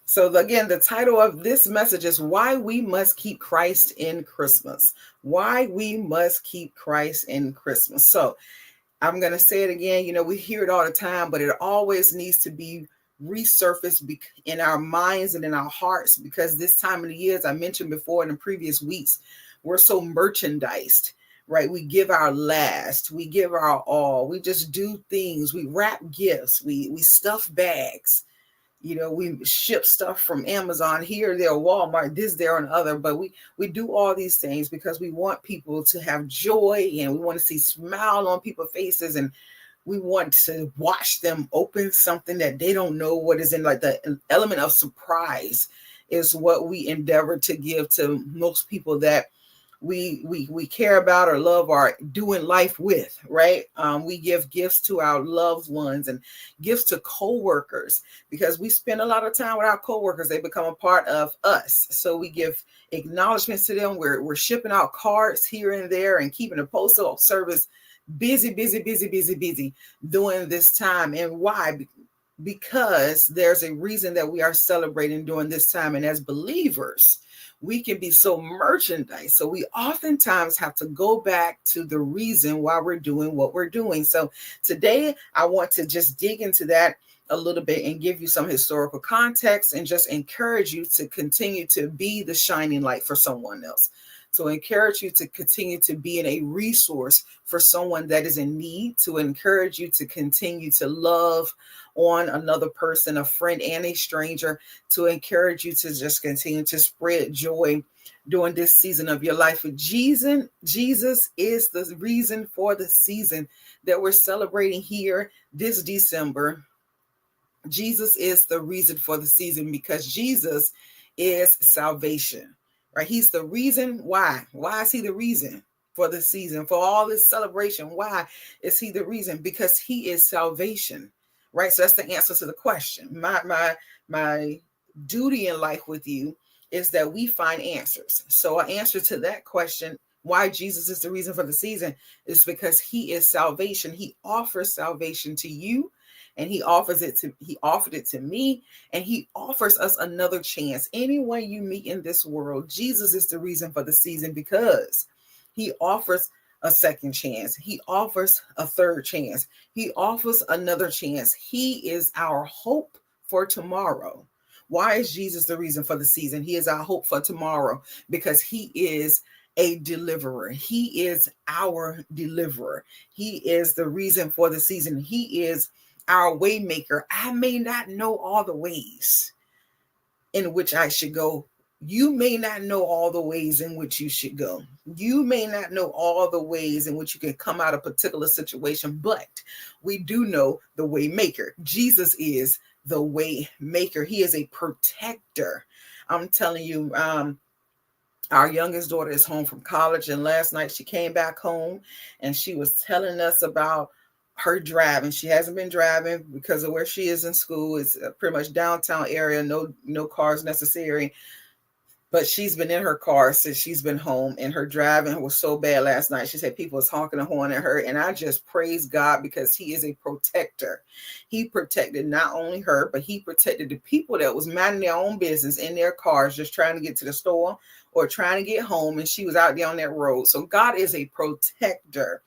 So again, the title of this message is Why We Must Keep Christ in Christmas. Why we must keep Christ in Christmas. So I'm going to say it again. We hear it all the time, but it always needs to be resurfaced in our minds and in our hearts, because this time of the year, as I mentioned before in the previous weeks, we're so merchandised, right? We give our last, we give our all, we just do things, we wrap gifts, we stuff bags. We ship stuff from Amazon here, there, Walmart, this, there, and other. But we do all these things because we want people to have joy, and we want to see smile on people's faces, and we want to watch them open something that they don't know what is in. Like the element of surprise is what we endeavor to give to most people that we care about or love or doing life with, right? We give gifts to our loved ones and gifts to coworkers, because we spend a lot of time with our coworkers. They become a part of us, so we give acknowledgments to them. We're shipping out cards here and there and keeping the postal service busy, busy, busy, busy, busy during this time. And why? Because there's a reason that we are celebrating during this time. And as believers, we can be so merchandise. So we oftentimes have to go back to the reason why we're doing what we're doing. So today I want to just dig into that a little bit and give you some historical context and just encourage you to continue to be the shining light for someone else. So encourage you to continue to be a resource for someone that is in need, to encourage you to continue to love on another person, a friend and a stranger, to encourage you to just continue to spread joy during this season of your life. Jesus is the reason for the season that we're celebrating here this December. Jesus is the reason for the season because Jesus is salvation, right? He's the reason. Why? Why is he the reason for the season, for all this celebration? Why is he the reason? Because he is salvation, right? So that's the answer to the question. My duty in life with you is that we find answers. So an answer to that question, why Jesus is the reason for the season, is because he is salvation. He offers salvation to you, and he offered it to me, and he offers us another chance. Anyone you meet in this world, Jesus is the reason for the season, because he offers a second chance. He offers a third chance. He offers another chance. He is our hope for tomorrow. Why is Jesus the reason for the season? He is our hope for tomorrow because he is a deliverer. He is our deliverer. He is the reason for the season. He is our way maker. I may not know all the ways in which I should go. You may not know all the ways in which you should go. You may not know all the ways in which you can come out of a particular situation, but we do know the way maker. Jesus is the way maker. He is a protector. I'm telling you, our youngest daughter is home from college, and last night she came back home and she was telling us about her driving. She hasn't been driving because of where she is in school. It's pretty much downtown area, no cars necessary. But she's been in her car since she's been home, and her driving was so bad last night. She said people was honking and horning at her, and I just praise God because he is a protector. He protected not only her, but he protected the people that was minding their own business in their cars, just trying to get to the store or trying to get home, and she was out there on that road. So God is a protector.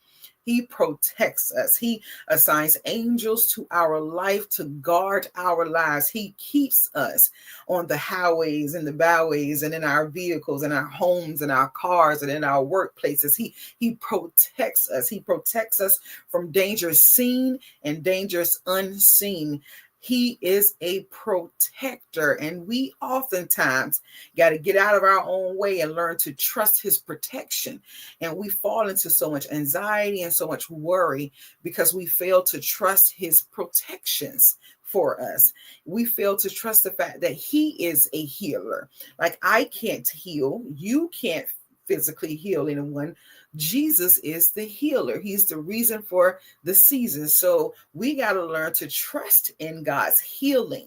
He protects us. He assigns angels to our life to guard our lives. He keeps us on the highways and the byways and in our vehicles and our homes and our cars and in our workplaces. He protects us. He protects us from dangers seen and dangers unseen. He is a protector, and we oftentimes got to get out of our own way and learn to trust his protection. And we fall into so much anxiety and so much worry because we fail to trust his protections for us. We fail to trust the fact that he is a healer. Like I can't heal, you can't physically heal anyone. Jesus is the healer. He's the reason for the season. So we got to learn to trust in God's healing.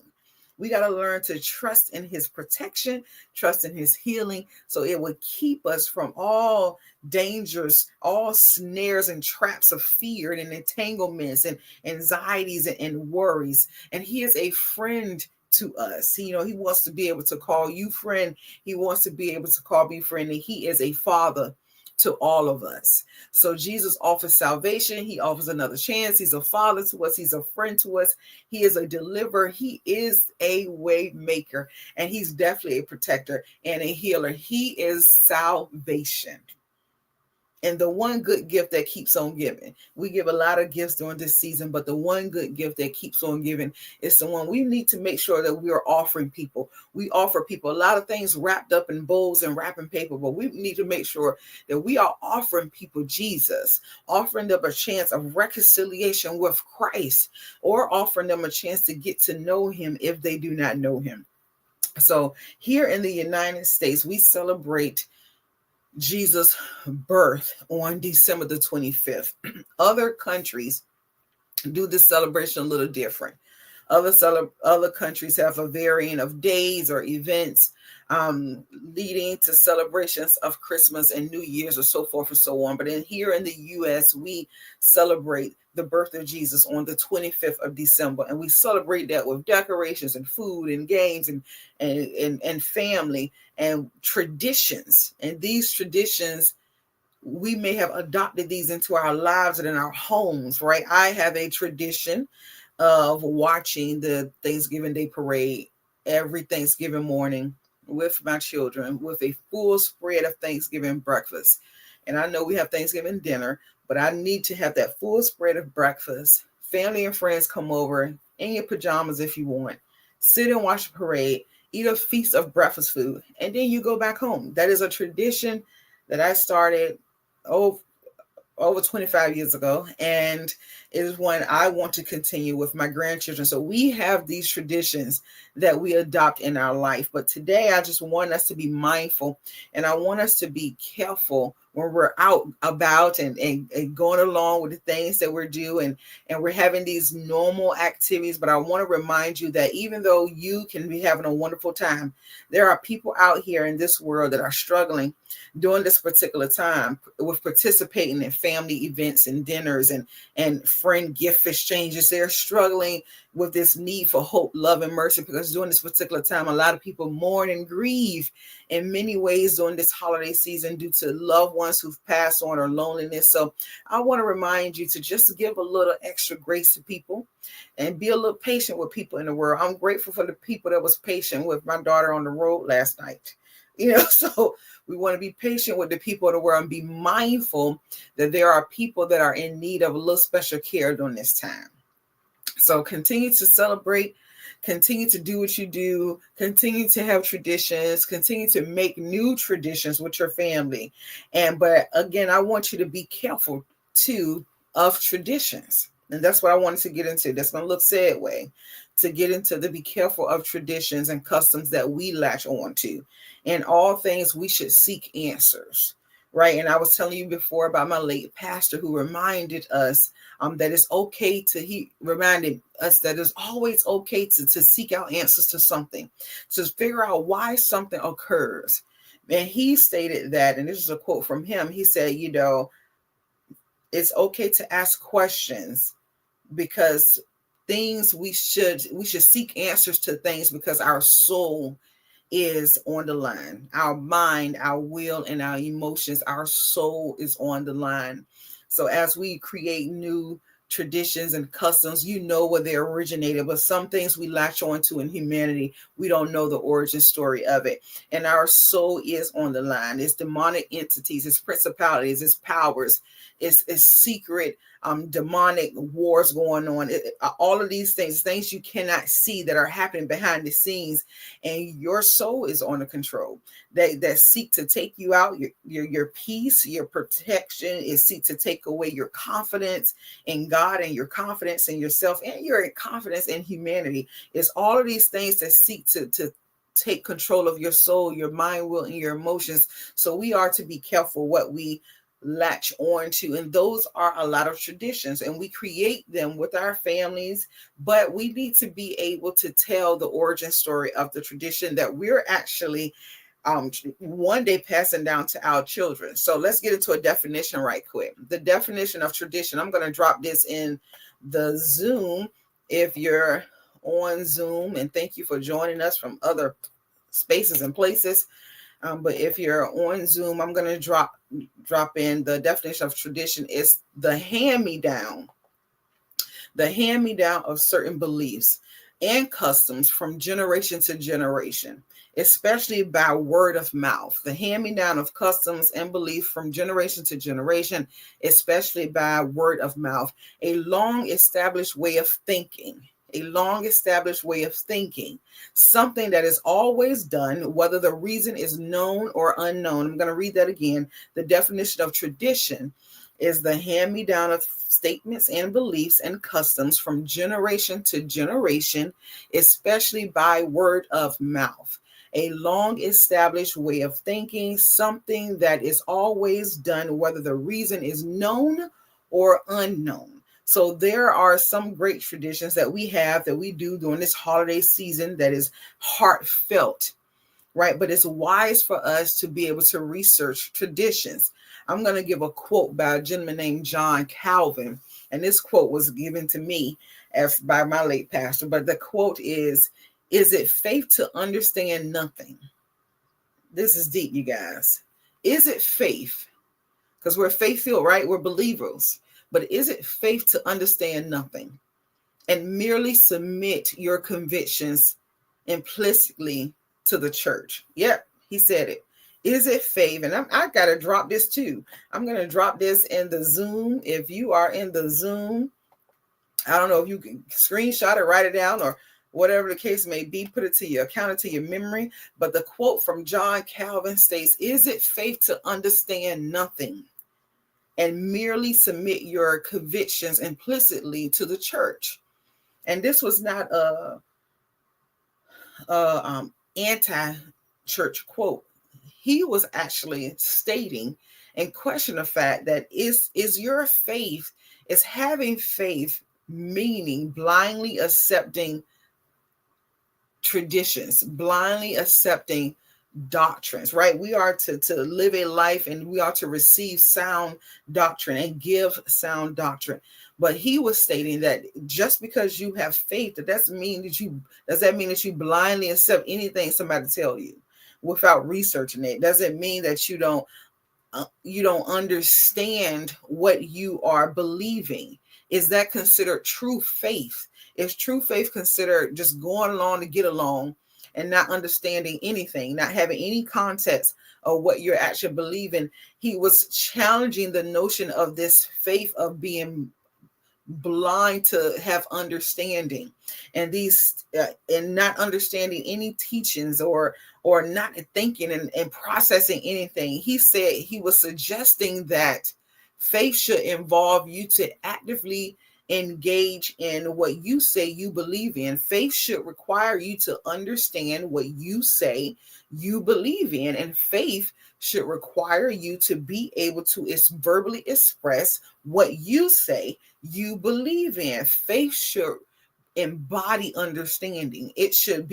We got to learn to trust in his protection, trust in his healing, so it would keep us from all dangers, all snares and traps of fear and entanglements and anxieties and worries. And he is a friend to us. He wants to be able to call you friend. He wants to be able to call me friend. And he is a father to all of us. So Jesus offers salvation. He offers another chance. He's a father to us. He's a friend to us. He is a deliverer. He is a way maker. And he's definitely a protector and a healer. He is salvation. And the one good gift that keeps on giving. We give a lot of gifts during this season, but the one good gift that keeps on giving is the one we need to make sure that we are offering people. We offer people a lot of things wrapped up in bowls and wrapping paper, but we need to make sure that we are offering people Jesus, offering them a chance of reconciliation with Christ, or offering them a chance to get to know him if they do not know him. So here in the United States, we celebrate Jesus' birth on December the 25th. Other countries do this celebration a little different. Other countries have a varying of days or events leading to celebrations of Christmas and New Year's or so forth and so on. But here in the U.S., we celebrate the birth of Jesus on the 25th of December. And we celebrate that with decorations and food and games and family and traditions. And these traditions, we may have adopted these into our lives and in our homes, right? I have a tradition of watching the Thanksgiving Day parade every Thanksgiving morning with my children with a full spread of Thanksgiving breakfast. And I know we have Thanksgiving dinner, but I need to have that full spread of breakfast. Family and friends come over in your pajamas if you want. Sit and watch the parade, eat a feast of breakfast food, and then you go back home. That is a tradition that I started over 25 years ago, and it is one I want to continue with my grandchildren. So we have these traditions that we adopt in our life. But today I just want us to be mindful, and I want us to be careful when we're out about and going along with the things that we're doing, and we're having these normal activities. But I want to remind you that even though you can be having a wonderful time, there are people out here in this world that are struggling during this particular time with participating in family events and dinners and friend gift exchanges. They're struggling with this need for hope, love, and mercy, because during this particular time, a lot of people mourn and grieve in many ways during this holiday season due to loved ones who've passed on or loneliness. So I want to remind you to just give a little extra grace to people and be a little patient with people in the world. I'm grateful for the people that was patient with my daughter on the road last night. So we want to be patient with the people in the world and be mindful that there are people that are in need of a little special care during this time. So continue to celebrate, continue to do what you do, continue to have traditions, continue to make new traditions with your family. But again, I want you to be careful too of traditions. And that's what I wanted to get into. That's going to look sad way to get into the be careful of traditions and customs that we latch on to. In all things, we should seek answers, right? And I was telling you before about my late pastor who reminded us that it's okay he reminded us that it's always okay to seek out answers to something, to figure out why something occurs. And he stated that, and this is a quote from him, he said, it's okay to ask questions because we should seek answers to things because our soul is on the line. Our mind, our will, and our emotions, our soul is on the line. So as we create new traditions and customs, where they originated, but some things we latch on to in humanity, we don't know the origin story of it. And our soul is on the line. It's demonic entities, it's principalities, it's powers, it's secret demonic wars going on. All of these things you cannot see that are happening behind the scenes, and your soul is on the control. That seek to take you out, your peace, your protection, is seek to take away your confidence in God and your confidence in yourself and your confidence in humanity. It's all of these things that seek to take control of your soul, your mind, will, and your emotions. So we are to be careful what we latch on to, and those are a lot of traditions, and we create them with our families, but we need to be able to tell the origin story of the tradition that we're actually one day passing down to our children. So let's get into a definition right quick. The definition of tradition, I'm going to drop this in the Zoom if you're on Zoom, and thank you for joining us from other spaces and places. But if you're on Zoom, I'm going to drop in the definition of tradition is the hand-me-down of certain beliefs and customs from generation to generation, especially by word of mouth. The hand-me-down of customs and beliefs from generation to generation, especially by word of mouth. A long established way of thinking. Something that is always done, whether the reason is known or unknown. I'm going to read that again. The definition of tradition is the hand-me-down of statements and beliefs and customs from generation to generation, especially by word of mouth. A long established way of thinking, something that is always done, whether the reason is known or unknown. So there are some great traditions that we have that we do during this holiday season that is heartfelt, right? But it's wise for us to be able to research traditions. I'm going to give a quote by a gentleman named John Calvin. And this quote was given to me by my late pastor. But the quote is it faith to understand nothing? This is deep, you guys. Is it faith? Because we're faith-filled, right? We're believers. But is it faith to understand nothing and merely submit your convictions implicitly to the church? Yep, he said it. Is it faith? And I got to drop this too. I'm going to drop this in the Zoom. If you are in the Zoom, I don't know if you can screenshot it, write it down, or whatever the case may be, put it to your account, it to your memory. But the quote from John Calvin states, is it faith to understand nothing and merely submit your convictions implicitly to the church? And this was not a anti-church quote. He was actually stating and question the fact that is your faith, is having faith meaning blindly accepting traditions, blindly accepting doctrines, right? We are to live a life and we are to receive sound doctrine and give sound doctrine. But he was stating that just because you have faith, does that mean that you blindly accept anything somebody tell you without researching it? Does it mean that you don't understand what you are believing? Is that considered true faith? Is true faith considered just going along to get along and not understanding anything, not having any context of what you're actually believing? He was challenging the notion of this faith of being blind to have understanding, and these and not understanding any teachings or not thinking and processing anything. He said he was suggesting that faith should involve you to actively engage in what you say you believe in. Faith should require you to understand what you say you believe in, and faith should require you to be able to verbally express what you say you believe in. Faith should embody understanding. It should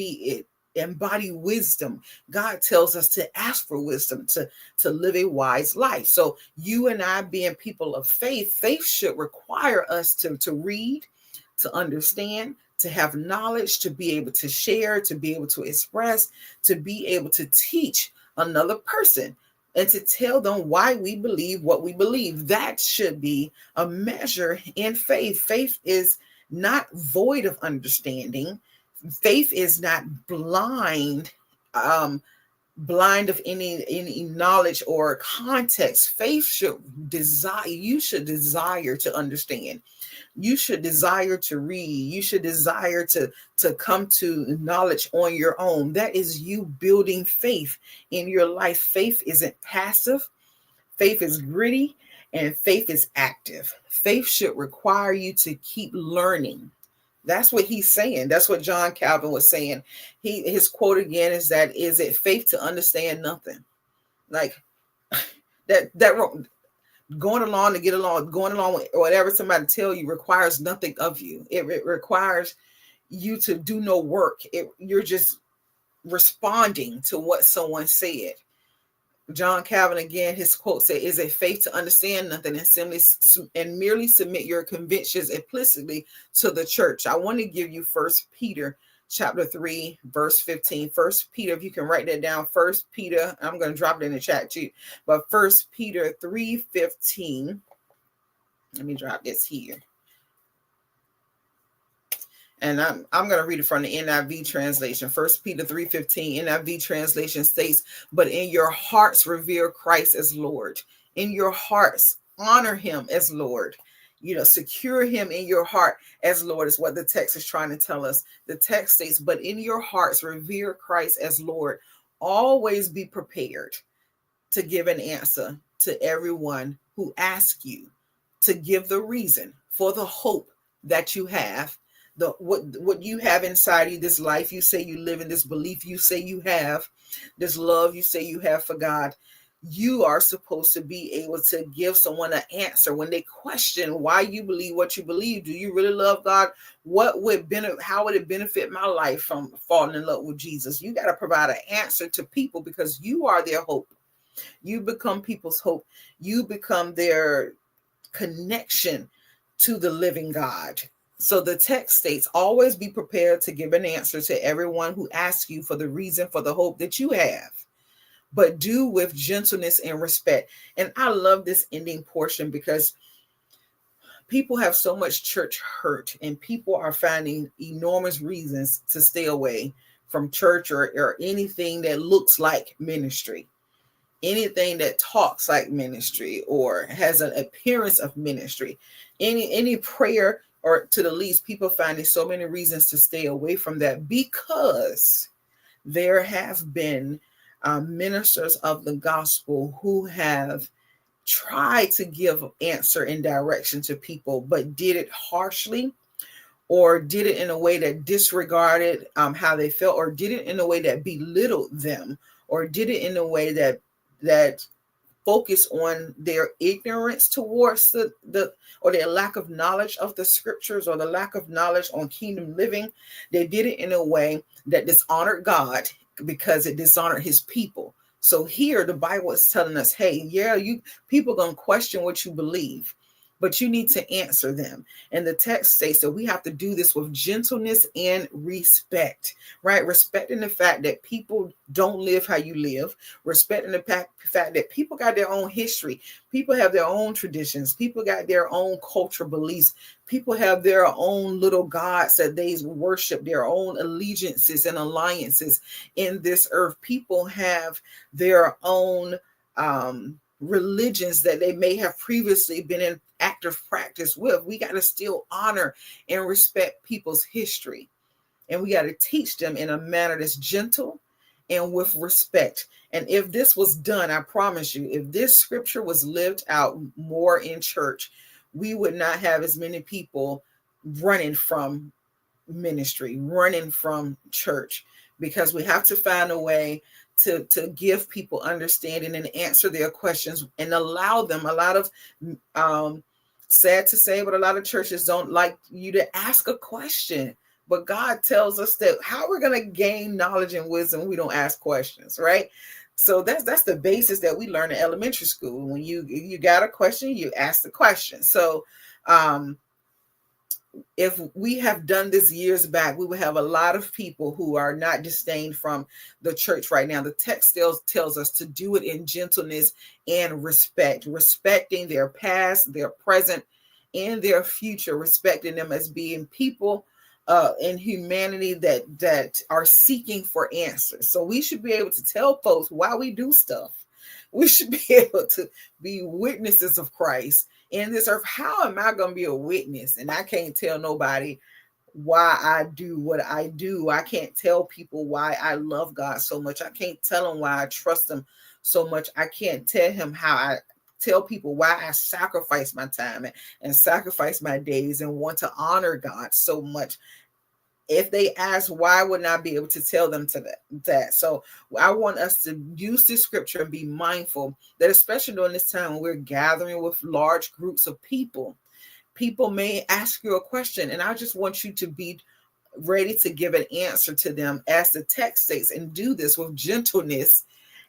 embody wisdom. God tells us to ask for wisdom to live a wise life. So you and I, being people of faith, faith should require us to read, to understand, to have knowledge, to be able to share, to be able to express, to be able to teach another person, and to tell them why we believe what we believe. That should be a measure in faith. Faith is not void of understanding. Faith is not blind of any knowledge or context. Faith you should desire to understand. You should desire to read. You should desire to come to knowledge on your own. That is you building faith in your life. Faith isn't passive. Faith is gritty, and faith is active. Faith should require you to keep learning. That's what he's saying. That's what John Calvin was saying. His quote again is that, is it faith to understand nothing? Like that going along to get along, going along with whatever somebody tell you requires nothing of you. It requires you to do no work. You're just responding to what someone said. John Calvin, again, his quote said, "Is it faith to understand nothing and merely submit your convictions implicitly to the church?" I want to give you First Peter chapter 3, verse 15. First Peter, if you can write that down. First Peter, I'm going to drop it in the chat too. But First Peter 3:15. Let me drop this here. And I'm going to read it from the NIV translation. First Peter 3:15, NIV translation states, "But in your hearts revere Christ as Lord." In your hearts, honor him as Lord. Secure him in your heart as Lord is what the text is trying to tell us. The text states, "But in your hearts revere Christ as Lord. Always be prepared to give an answer to everyone who asks you, to give the reason for the hope that you have." What you have inside you, this life you say you live in, this belief you say you have, this love you say you have for God, you are supposed to be able to give someone an answer when they question why you believe what you believe. Do you really love God? How would it benefit my life from falling in love with Jesus? You got to provide an answer to people because you are their hope. You become people's hope. You become their connection to the living God. So the text states, "Always be prepared to give an answer to everyone who asks you for the reason for the hope that you have, but do with gentleness and respect." And I love this ending portion because people have so much church hurt and people are finding enormous reasons to stay away from church or anything that looks like ministry, anything that talks like ministry or has an appearance of ministry, any prayer, or to the least, people finding so many reasons to stay away from that because there have been ministers of the gospel who have tried to give answer and direction to people, but did it harshly or did it in a way that disregarded how they felt, or did it in a way that belittled them, or did it in a way that focus on their ignorance towards the or their lack of knowledge of the scriptures or the lack of knowledge on kingdom living. They did it in a way that dishonored God because it dishonored his people. So here the Bible is telling us, hey, you people gonna question what you believe, but you need to answer them. And the text states that we have to do this with gentleness and respect, right? Respecting the fact that people don't live how you live, respecting the fact that people got their own history, people have their own traditions, people got their own cultural beliefs, people have their own little gods that they worship, their own allegiances and alliances in this earth. People have their own religions that they may have previously been in active practice with. We got to still honor and respect people's history, and we got to teach them in a manner that's gentle and with respect. And if this was done, I promise you, if this scripture was lived out more in church, we would not have as many people running from ministry, running from church, because we have to find a way to give people understanding and answer their questions and allow them. A lot of sad to say, but a lot of churches don't like you to ask a question. But God tells us that how we're going to gain knowledge and wisdom, we don't ask questions, right? So that's the basis that we learn in elementary school. When you got a question, you ask the question. So if we have done this years back, we would have a lot of people who are not disdained from the church right now. The text still tells us to do it in gentleness and respect, respecting their past, their present, and their future, respecting them as being people in humanity that are seeking for answers. So we should be able to tell folks why we do stuff. We should be able to be witnesses of Christ in this earth. How am I going to be a witness and I can't tell nobody why I do what I do? I can't tell people why I love God so much. I can't tell them why I trust him so much. I can't tell people why I sacrifice my time and sacrifice my days and want to honor God so much. If they ask, why wouldn't I be able to tell them that? So I want us to use this scripture and be mindful that, especially during this time when we're gathering with large groups of people, people may ask you a question, and I just want you to be ready to give an answer to them as the text states, and do this with gentleness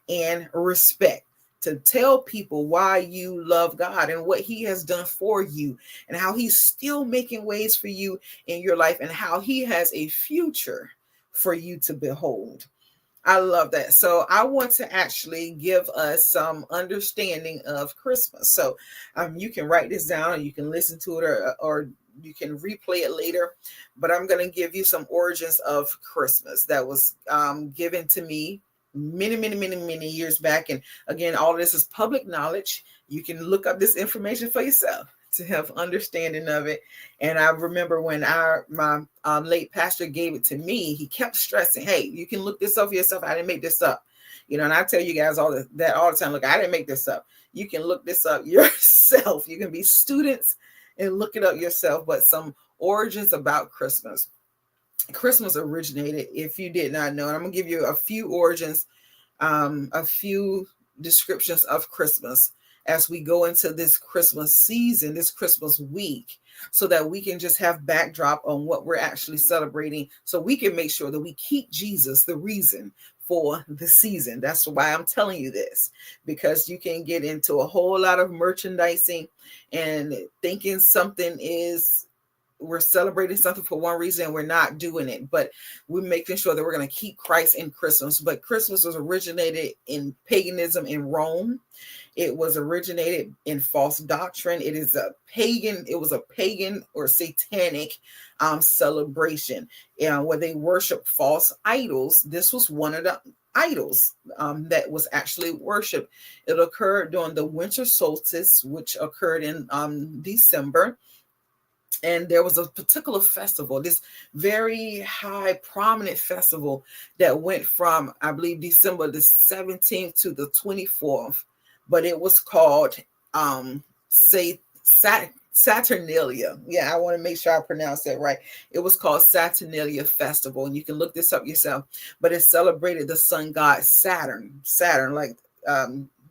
and respect. to tell people why you love God and what he has done for you and how he's still making ways for you in your life and how he has a future for you to behold. I love that. So I want to actually give us some understanding of Christmas. So you can write this down, or you can listen to it, or you can replay it later. But I'm going to give you some origins of Christmas that was given to me many years back. And again, all of this is public knowledge. You can look up this information for yourself to have understanding of it. And I remember when my late pastor gave it to me, he kept stressing, hey, you can look this up for yourself. I didn't make this up. And I tell you guys all the time, look, I didn't make this up. You can look this up yourself. You can be students and look it up yourself. But some origins about Christmas. Christmas originated, if you did not know, and I'm going to give you a few origins, a few descriptions of Christmas as we go into this Christmas season, this Christmas week, so that we can just have backdrop on what we're actually celebrating, so we can make sure that we keep Jesus the reason for the season. That's why I'm telling you this, because you can get into a whole lot of merchandising and thinking we're celebrating something for one reason and we're not doing it, but we're making sure that we're going to keep Christ in Christmas. But Christmas was originated in paganism in Rome. It was originated in false doctrine. It was a pagan or satanic celebration where they worship false idols. This was one of the idols that was actually worshipped. It occurred during the winter solstice, which occurred in December. And there was a particular festival, this very high prominent festival that went from, I believe, December the 17th to the 24th. But it was called Saturnalia. Yeah, I want to make sure I pronounce that right. It was called Saturnalia Festival. And you can look this up yourself. But it celebrated the sun god Saturn. Saturn, like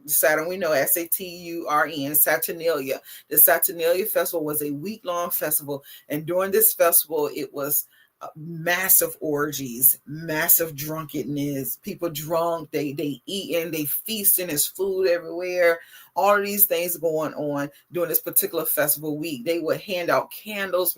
Saturn, we know Saturn, Saturnalia. The Saturnalia Festival was a week-long festival, and during this festival, it was massive orgies, massive drunkenness, people drunk, they eating, they feasting, there's food everywhere, all of these things going on during this particular festival week. They would hand out candles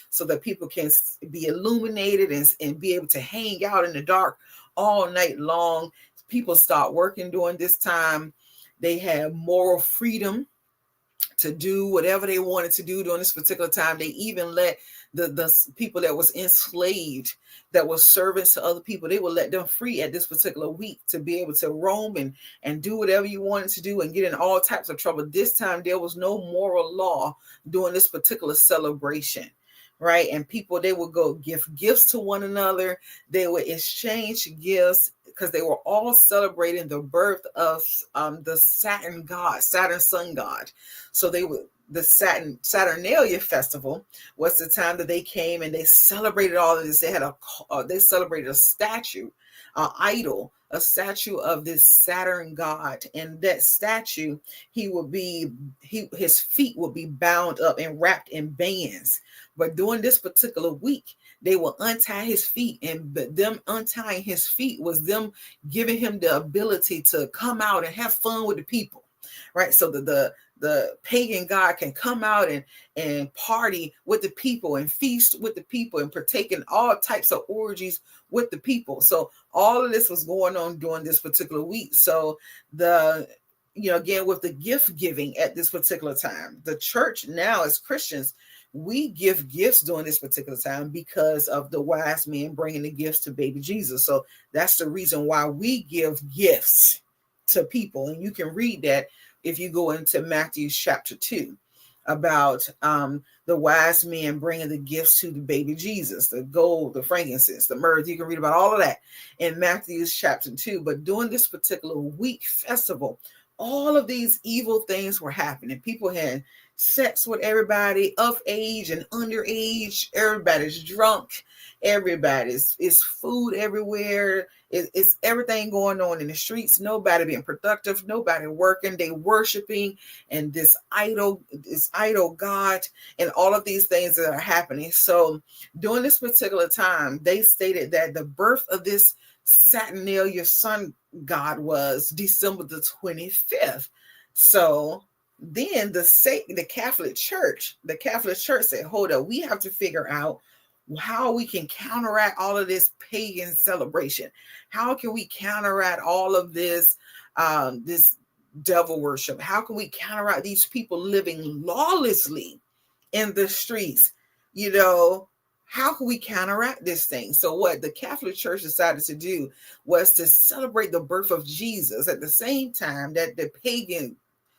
so that people can be illuminated and be able to hang out in the dark all night long. People start working during this time. They had moral freedom to do whatever they wanted to do during this particular time. They even let the people that was enslaved, that was servants to other people, they would let them free at this particular week to be able to roam and do whatever you wanted to do and get in all types of trouble. This time there was no moral law during this particular celebration. Right. And people, they would go give gifts to one another. They would exchange gifts because they were all celebrating the birth of the Saturn god, Saturn sun god. So the Saturnalia Festival was the time that they came and they celebrated all of this. They celebrated a statue, idol, a statue of this Saturn god, and that statue, his feet would be bound up and wrapped in bands. But during this particular week, they will untie his feet, and them untying his feet was them giving him the ability to come out and have fun with the people, right? So the pagan god can come out and party with the people and feast with the people and partake in all types of orgies with the people. So all of this was going on during this particular week. So again, with the gift giving at this particular time, the church now as Christians, we give gifts during this particular time because of the wise men bringing the gifts to baby Jesus. So that's the reason why we give gifts to people. And you can read that if you go into Matthew chapter 2 about the wise men bringing the gifts to the baby Jesus, the gold, the frankincense, the myrrh. You can read about all of that in Matthew chapter 2. But during this particular week festival, all of these evil things were happening. People had sex with everybody of age and underage. Everybody's drunk. Everybody's, it's food everywhere. It's everything going on in the streets. Nobody being productive. Nobody working. They worshiping and this idol God, and all of these things that are happening. So during this particular time, they stated that the birth of this Saturnalia sun god was December the 25th. So then the Catholic Church said, hold up, we have to figure out how we can counteract all of this pagan celebration. How can we counteract all of this this devil worship? How can we counteract these people living lawlessly in the streets? You know, how can we counteract this thing? So what the Catholic Church decided to do was to celebrate the birth of Jesus at the same time that the pagan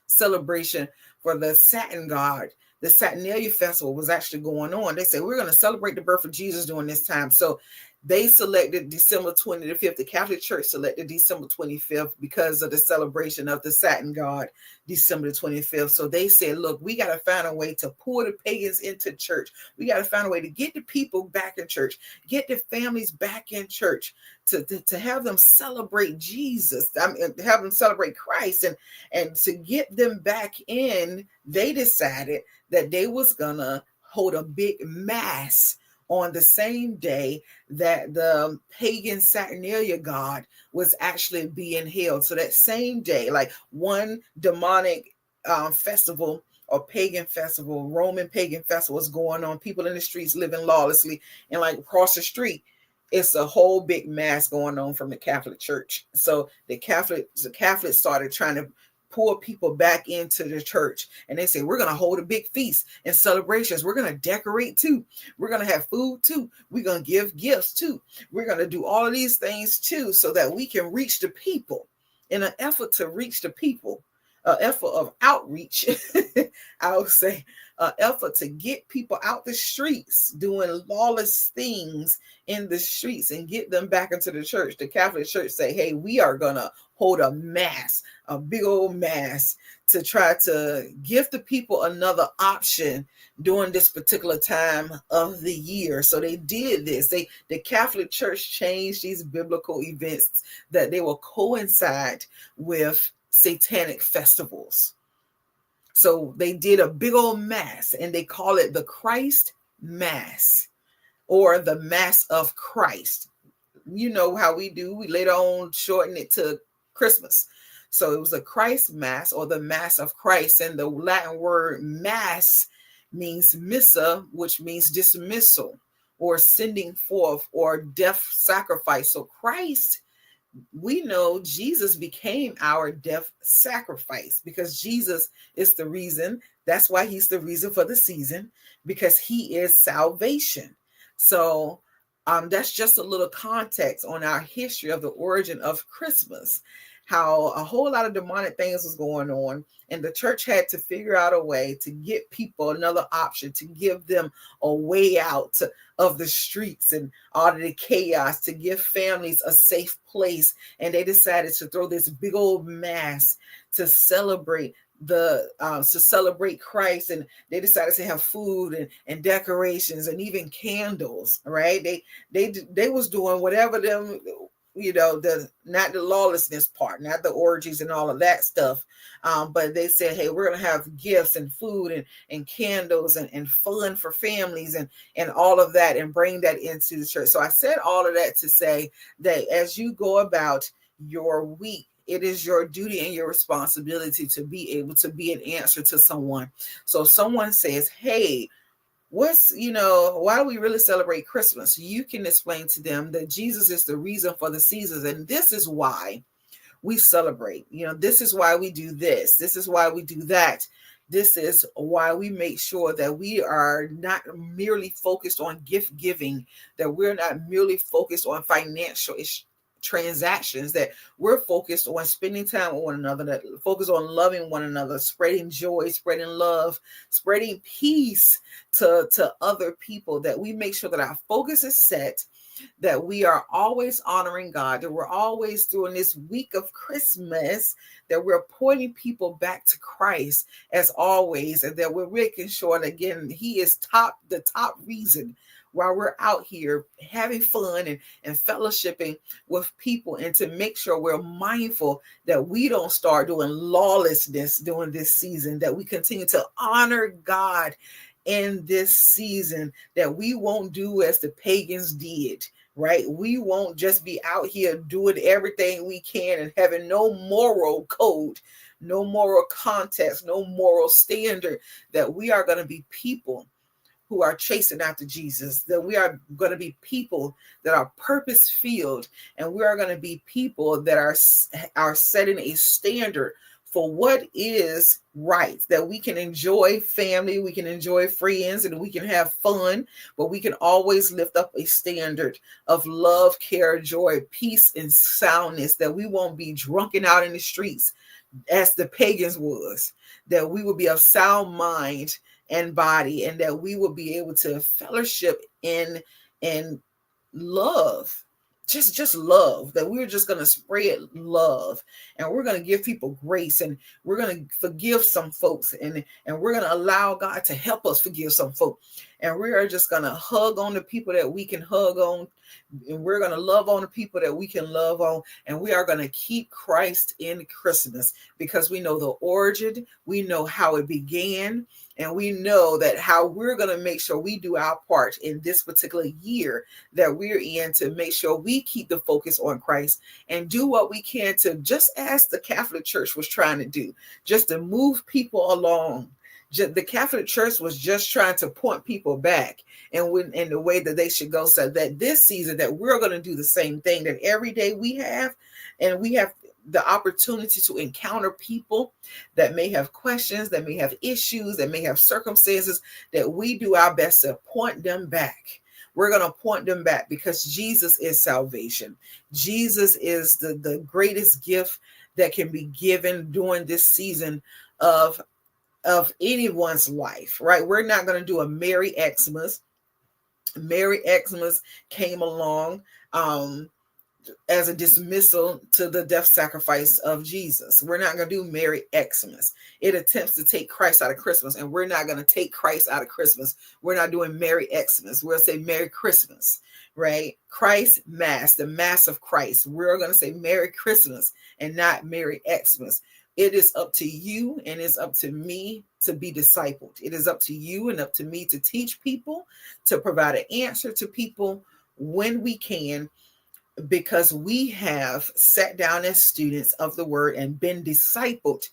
celebration for the Saturn god, the Saturnalia festival, was actually going on. They said, we're going to celebrate the birth of Jesus during this time. So they selected December 25th. The Catholic Church selected December 25th because of the celebration of the Saturn god, December 25th. So they said, look, we got to find a way to pull the pagans into church. We got to find a way to get the people back in church, get the families back in church, to have them celebrate Jesus, have them celebrate Christ, and to get them back in. They decided that they was gonna hold a big mass on the same day that the pagan Saturnalia god was actually being held. So that same day, like one demonic festival or pagan festival, Roman pagan festival was going on, people in the streets living lawlessly, and like across the street, it's a whole big mass going on from the Catholic Church. So the Catholics started trying to pull people back into the church, and they say, we're going to hold a big feast and celebrations. We're going to decorate too. We're going to have food too. We're going to give gifts too. We're going to do all of these things too, so that we can reach the people. In an effort to reach the people, an effort of outreach, I would say, an effort to get people out the streets doing lawless things in the streets and get them back into the church. The Catholic Church say, hey, we are going to hold a mass, a big old mass, to try to give the people another option during this particular time of the year. So they did this. The Catholic Church changed these biblical events that they will coincide with satanic festivals. So they did a big old mass, and they call it the Christ Mass, or the Mass of Christ. You know how we do. We later on shorten it to Christmas. So it was the Christ Mass, or the Mass of Christ. And the Latin word mass means missa, which means dismissal or sending forth or death sacrifice. So Christ, we know Jesus became our death sacrifice, because Jesus is the reason. That's why he's the reason for the season, because he is salvation. So that's just a little context on our history of the origin of Christmas, how a whole lot of demonic things was going on, and the church had to figure out a way to get people another option, to give them a way out of the streets and all of the chaos, to give families a safe place. And they decided to throw this big old mass to celebrate Christ. And they decided to have food and decorations and even candles, right? They was doing whatever them, you know, not the lawlessness part, not the orgies and all of that stuff. But they said, hey, we're going to have gifts and food and candles and fun for families and all of that, and bring that into the church. So I said all of that to say that as you go about your week, it is your duty and your responsibility to be able to be an answer to someone. So if someone says, hey, why do we really celebrate Christmas? You can explain to them that Jesus is the reason for the seasons, and this is why we celebrate. This is why we do this. This is why we do that. This is why we make sure that we are not merely focused on gift giving, that we're not merely focused on financial transactions, that we're focused on spending time with one another, that focus on loving one another, spreading joy, spreading love, spreading peace to other people, that we make sure that our focus is set that we are always honoring God, that we're always doing this week of Christmas, that we're pointing people back to Christ as always, and that we're making sure that, again, he is the top reason while we're out here having fun and fellowshipping with people, and to make sure we're mindful that we don't start doing lawlessness during this season, that we continue to honor God in this season, that we won't do as the pagans did, right? We won't just be out here doing everything we can and having no moral code, no moral context, no moral standard, that we are going to be people who are chasing after Jesus, that we are going to be people that are purpose-filled, and we are going to be people that are setting a standard for what is right, that we can enjoy family, we can enjoy friends, and we can have fun, but we can always lift up a standard of love, care, joy, peace, and soundness, that we won't be drunken out in the streets as the pagans was, that we will be of sound mind and body, and that we will be able to fellowship in love, just love, that we're just going to spread love, and we're going to give people grace, and we're going to forgive some folks, and we're going to allow God to help us forgive some folks, and we are just going to hug on the people that we can hug on, and we're going to love on the people that we can love on, and we are going to keep Christ in Christmas, because we know the origin, we know how it began, and we know that how we're going to make sure we do our part in this particular year that we're in, to make sure we keep the focus on Christ and do what we can to, just as the Catholic Church was trying to do, just to move people along. The Catholic Church was just trying to point people back and in the way that they should go, so that this season that we're going to do the same thing, that every day we have the opportunity to encounter people that may have questions, that may have issues, that may have circumstances, that we do our best to point them back. We're going to point them back, because Jesus is salvation. Jesus is the greatest gift that can be given during this season of anyone's life, right? We're not going to do a Merry Xmas. Merry Xmas came along as a dismissal to the death sacrifice of Jesus. We're not going to do Merry Xmas. It attempts to take Christ out of Christmas, and we're not going to take Christ out of Christmas. We're not doing Merry Xmas. We'll say Merry Christmas, right? Christ Mass, the Mass of Christ. We're going to say Merry Christmas and not Merry Xmas. It is up to you, and it's up to me to be discipled. It is up to you and up to me to teach people, to provide an answer to people when we can, because we have sat down as students of the word and been discipled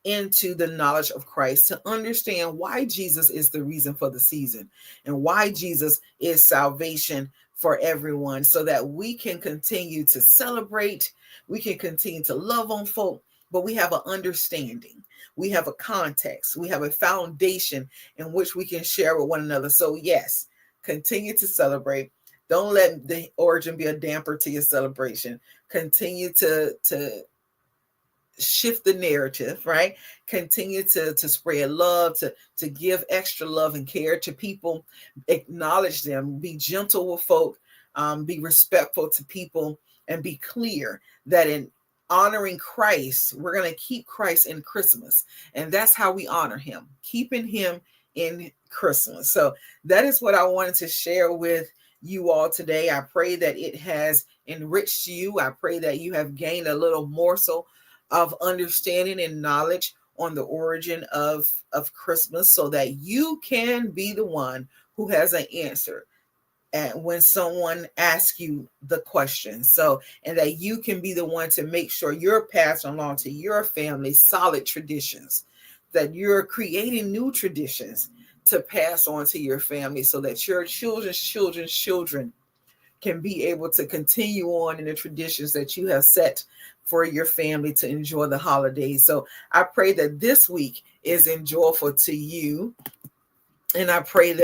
into the knowledge of Christ, to understand why Jesus is the reason for the season and why Jesus is salvation for everyone, so that we can continue to celebrate, we can continue to love on folk, but we have an understanding, we have a context, we have a foundation in which we can share with one another. So yes, continue to celebrate. Don't let the origin be a damper to your celebration. Continue to shift the narrative, right? Continue to spread love, to give extra love and care to people, acknowledge them, be gentle with folk, be respectful to people, and be clear that in honoring Christ, we're going to keep Christ in Christmas. And that's how we honor him, keeping him in Christmas. So that is what I wanted to share with you all today. I pray that it has enriched you. I pray that you have gained a little morsel of understanding and knowledge on the origin of Christmas, so that you can be the one who has an answer and when someone asks you the question. So, and that you can be the one to make sure you're passing along to your family solid traditions, that you're creating new traditions to pass on to your family, so that your children's children can be able to continue on in the traditions that you have set for your family to enjoy the holidays. So I pray that this week is enjoyable to you. And I pray that